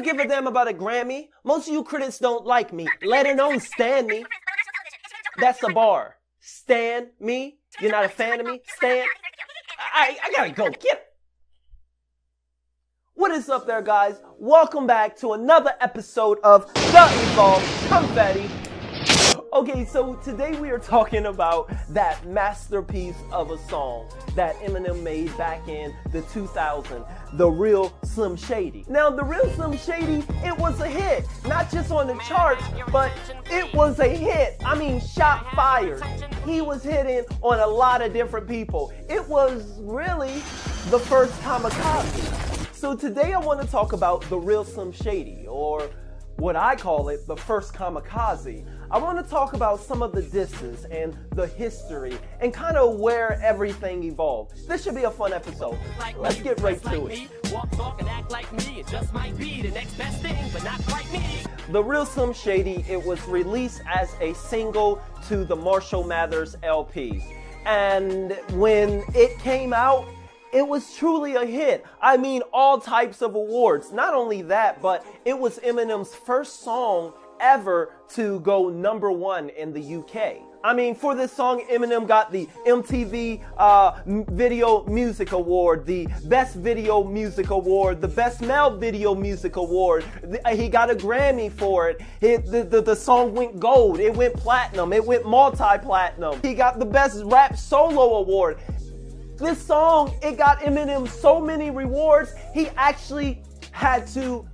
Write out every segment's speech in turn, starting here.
don't give a damn about a Grammy. Most of you critics don't like me, let alone stand me. That's a bar. Stand me? You're not a fan of me? Stand? I gotta go. Get. What is up there, guys? Welcome back to another episode of The Evolved Confetti. Okay, so today we are talking about that masterpiece of a song that Eminem made back in the 2000s, The Real Slim Shady. Now, The Real Slim Shady, it was a hit. Not just on the charts, but it was a hit. I mean, shot fired. He was hitting on a lot of different people. It was really the first Kamikaze. So today I want to talk about The Real Slim Shady, or what I call it, the first Kamikaze. I want to talk about some of the disses and the history and kind of where everything evolved. This should be a fun episode. Let's get right to it. The Real Slim Shady, it was released as a single to the Marshall Mathers LP. And when it came out, it was truly a hit. I mean, all types of awards. Not only that, but it was Eminem's first song ever to go #1 in the UK. I mean, for this song, Eminem got the MTV Video Music Award, the Best Video Music Award, the Best Male Video Music Award. He got a Grammy for it. The song went gold. It went platinum. It went multi-platinum. He got the Best Rap Solo Award. This song, it got Eminem so many rewards, he actually had to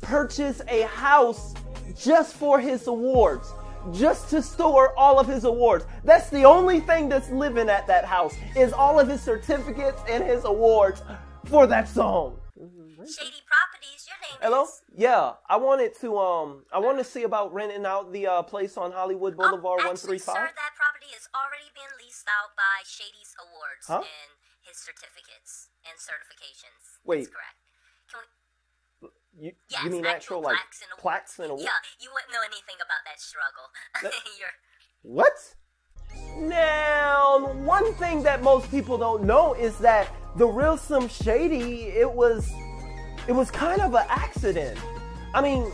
purchase a house just for his awards, just to store all of his awards. That's the only thing that's living at that house, is all of his certificates and his awards for that song. Shady Properties, your name Hello? is? Yeah, I wanted to see about renting out the place on Hollywood Boulevard 135. Sir, that property has already been leased out by Shady's awards and his certificates and certifications. Wait. That's correct. Can we... You mean actual like plaques and awards? Yeah, you wouldn't know anything about that struggle. What? Now, one thing that most people don't know is that The Real Slim Shady, it was kind of an accident. I mean,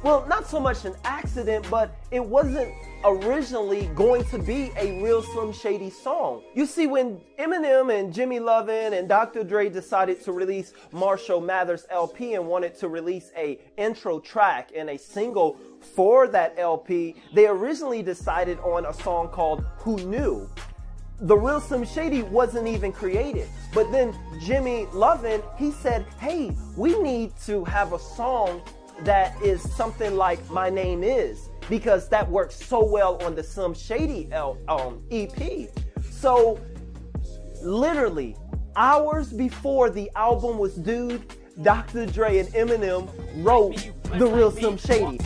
well, not so much an accident, but it wasn't originally going to be a Real Slim Shady song. You see, when Eminem and Jimmy Lovin and Dr. Dre decided to release Marshall Mathers LP and wanted to release a intro track and a single for that LP, they originally decided on a song called Who Knew? The Real Slim Shady wasn't even created. But then Jimmy Lovin, he said, hey, we need to have a song that is something like My Name Is, because that works so well on the Slim Shady EP. So literally hours before the album was due, Dr. Dre and Eminem wrote The Real Slim Shady.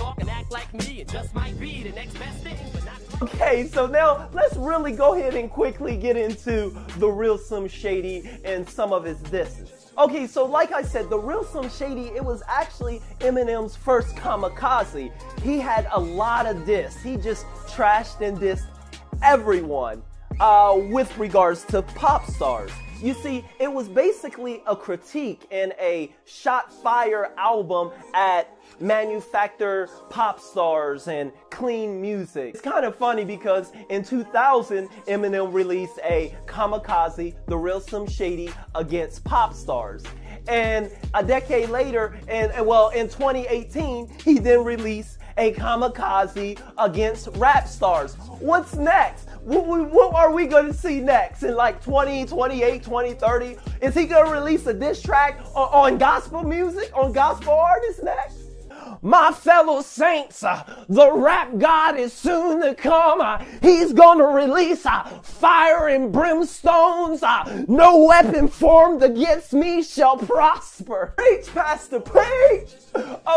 Okay, so now let's really go ahead and quickly get into The Real Slim Shady and some of his disses. Okay, so like I said, The Real Slim Shady, it was actually Eminem's first Kamikaze. He had a lot of diss. He just trashed and dissed everyone with regards to pop stars. You see, it was basically a critique and a shot fire album at manufactured pop stars and clean music. It's kind of funny because in 2000, Eminem released a Kamikaze, The Real Slim Shady, against pop stars. And a decade later, in 2018, he then released a Kamikaze against rap stars. What's next? What are we going to see next in like 2028, 2030? Is he going to release a diss track on gospel music, on gospel artists next? My fellow saints, the rap god is soon to come. He's going to release fire and brimstones. No weapon formed against me shall prosper. Preach, Pastor, preach.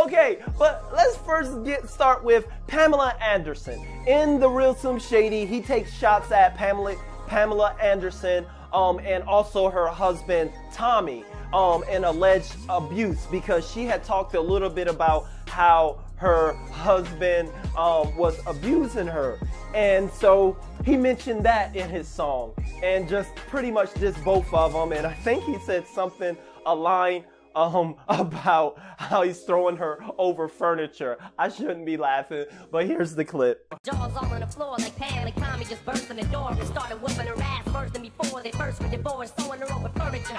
Okay, but let's first start with Pamela Anderson. In The Real Slim Shady, he takes shots at Pamela Anderson and also her husband, Tommy, and alleged abuse, because she had talked a little bit about how her husband was abusing her. And so he mentioned that in his song and just pretty much just both of them. And I think he said something, a line about how he's throwing her over furniture. I shouldn't be laughing, but here's the clip. Jaws all on the floor like Pam and Tommy just burst in the door and started whooping her ass first and before they first were divorced, throwing her over furniture.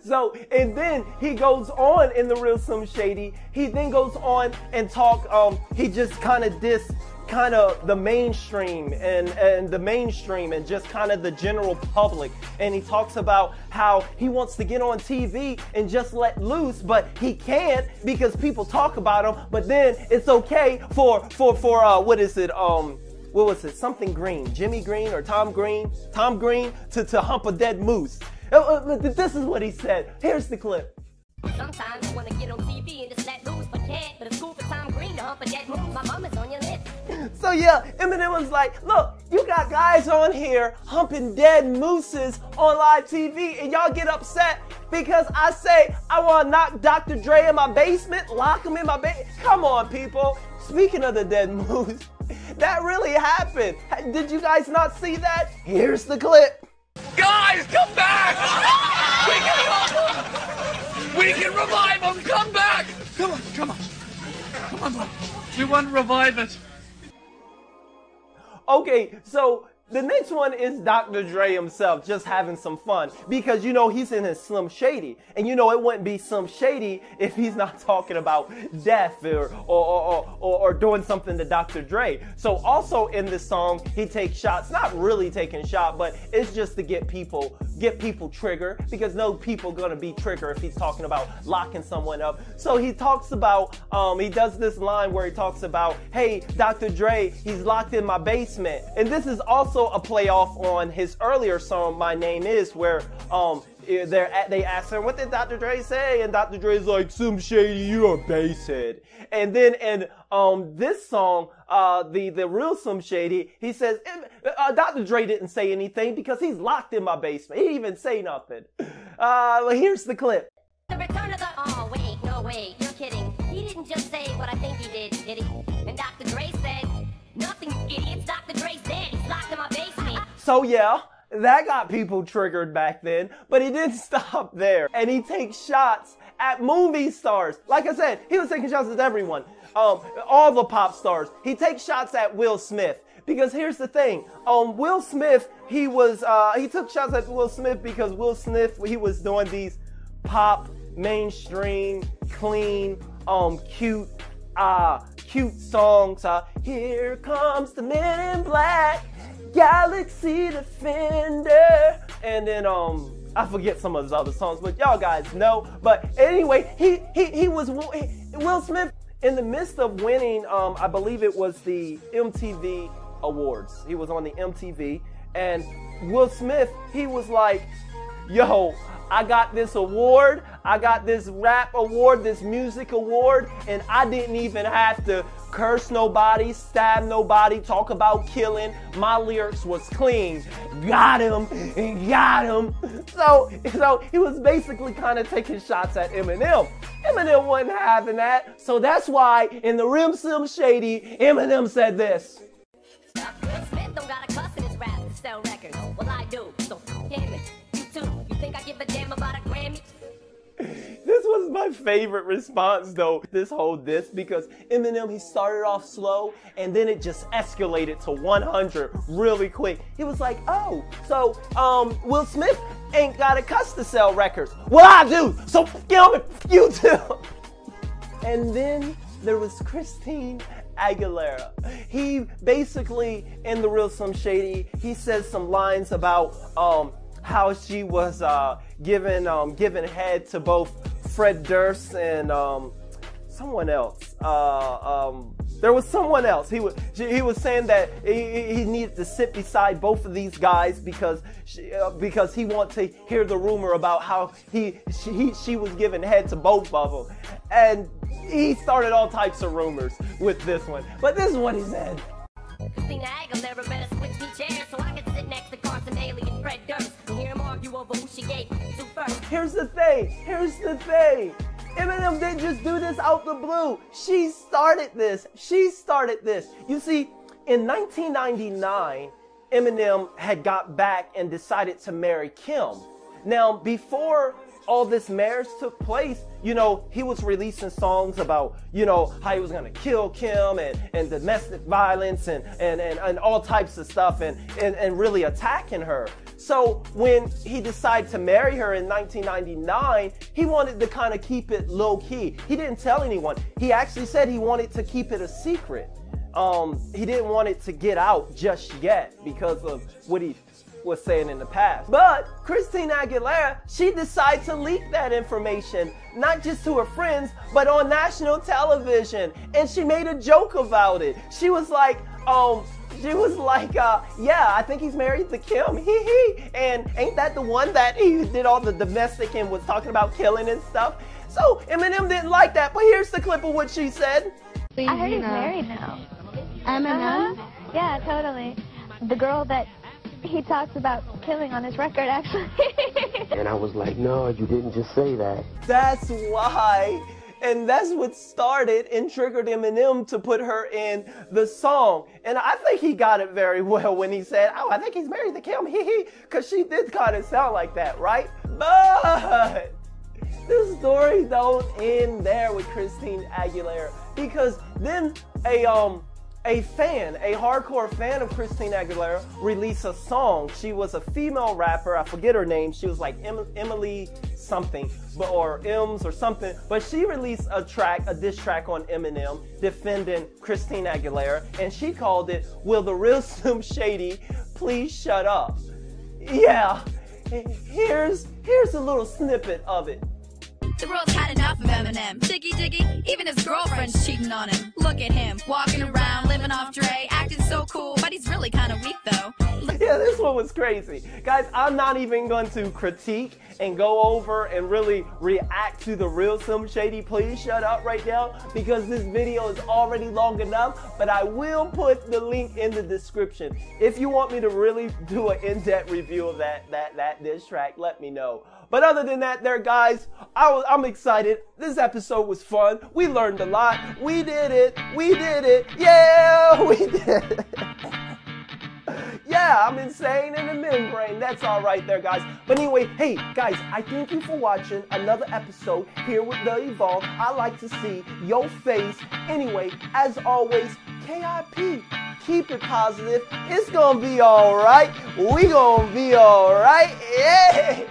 So, and then he goes on in the Real Slim Shady. He then goes on and talk. He just kind of the mainstream and just kind of the general public. And he talks about how he wants to get on TV and just let loose, but he can't because people talk about him. But then it's okay for what is it? What was it? Something Green, Jimmy Green or Tom Green to hump a dead moose. This is what he said. Here's the clip. Sometimes I want to get on TV and just let loose, but can't. But it's cool for Tom Green to hump a dead moose. My mom is on your list. So yeah, Eminem was like, look, you got guys on here humping dead mooses on live TV, and y'all get upset because I say I want to knock Dr. Dre in my basement, lock him in my basement. Come on, people. Speaking of the dead moose, that really happened. Did you guys not see that? Here's the clip. Guys, come back! We can help him! We can revive him! Come back! Come on, come on. Come on, bro. We want to revive it. Okay, so the next one is Dr. Dre himself just having some fun because, you know, he's in his Slim Shady. And, you know, it wouldn't be Slim Shady if he's not talking about death or doing something to Dr. Dre. So also in this song, he takes shots, not really taking shot, but it's just to get people triggered because no people gonna be triggered if he's talking about locking someone up. So he talks about, he does this line where he talks about, hey, Dr. Dre, he's locked in my basement. And this is also a playoff on his earlier song, My Name Is, where they asked him, what did Dr. Dre say? And Dr. Dre's like, Slim Shady, you're a basehead. And then in this song, the Real Slim Shady, he says, Dr. Dre didn't say anything because he's locked in my basement. He didn't even say nothing. Here's the clip. The return of the... Oh, wait, no, wait, you're kidding. He didn't just say what I think he did he? And Dr. Dre said, nothing, you idiots. Dr. Dre's dead. He's locked in my basement. So yeah, that got people triggered back then, but he didn't stop there. And he takes shots at movie stars. Like I said, he was taking shots at everyone. All the pop stars. He takes shots at Will Smith. Because here's the thing, Will Smith, he took shots at Will Smith because Will Smith, he was doing these pop, mainstream, clean, cute songs. Here comes the Men in Black, Galaxy Defender, and then I forget some of his other songs, but y'all guys know. But anyway, Will Smith, in the midst of winning, I believe it was the MTV Awards. He was on the MTV, and Will Smith, he was like, yo, I got this award, I got this rap award, this music award, and I didn't even have to curse nobody, stab nobody, talk about killing. My lyrics was clean. Got him, and got him. So he was basically kind of taking shots at Eminem. Eminem wasn't having that. So that's why in the Real Slim Shady, Eminem said this. Will Smith don't got a cuss in his rap to sell records. Well, I do. So, damn it. You too. You think I give a damn about a Grammy? This was my favorite response though, this whole diss, because Eminem, he started off slow and then it just escalated to 100 really quick. He was like, oh, so Will Smith ain't got a cuss to sell records. Well, I do, so you too. And then there was Christine Aguilera. He basically, in the Real Slim Shady, he says some lines about how she was giving head to both Fred Durst and someone else. There was someone else. He was saying that he needed to sit beside both of these guys because he wanted to hear the rumor about how she was giving head to both of them, and he started all types of rumors with this one. But this is what he said. Christina Aguilera better switch me chairs so I can sit next to Carson Daly and Fred Durst and hear him argue over who she gave to first. Here's the thing. Eminem didn't just do this out the blue. She started this. You see, in 1999, Eminem had got back and decided to marry Kim. Now, before all this marriage took place, you know, he was releasing songs about, you know, how he was going to kill Kim and domestic violence and all types of stuff and really attacking her. So when he decided to marry her in 1999, he wanted to kind of keep it low key. He didn't tell anyone. He actually said he wanted to keep it a secret. He didn't want it to get out just yet because of what he was saying in the past. But Christina Aguilera, she decided to leak that information, not just to her friends, but on national television. And she made a joke about it. She was like, yeah, I think he's married to Kim, hee hee. And ain't that the one that he did all the domestic and was talking about killing and stuff? So Eminem didn't like that, but here's the clip of what she said. I heard he's married now. Eminem? Yeah, totally. The girl that he talks about killing on his record, actually. And I was like, no, you didn't just say that. That's why. And that's what started and triggered Eminem to put her in the song. And I think he got it very well when he said, oh, I think he's married to Kim, hee hee, because she did kind of sound like that, right? But the story don't end there with Christina Aguilera, because then a hardcore fan of Christina Aguilera released a song. She was a female rapper. I forget her name. She was like Emily something, or Ems or something. But she released a diss track on Eminem defending Christina Aguilera, and she called it, "Will the Real Slim Shady Please Shut Up?" Yeah, here's a little snippet of it. The world's had enough of Eminem. Jiggy, even his girlfriend's cheating on him. Look at him, walking around, living off Dre, acting so cool, but he's really kind of weak though. Yeah, this one was crazy. Guys, I'm not even going to critique and go over and really react to the Real Slim Shady Please Shut Up right now, because this video is already long enough, but I will put the link in the description. If you want me to really do an in-depth review of that diss track, let me know. But other than that there, guys, I'm excited. This episode was fun. We learned a lot. We did it. Yeah, we did it. Yeah, I'm insane in the membrane. That's all right there, guys. But anyway, hey, guys, I thank you for watching another episode here with The Evolve. I like to see your face. Anyway, as always, KIP. Keep it positive. It's gonna be all right. We gonna be all right. Yeah.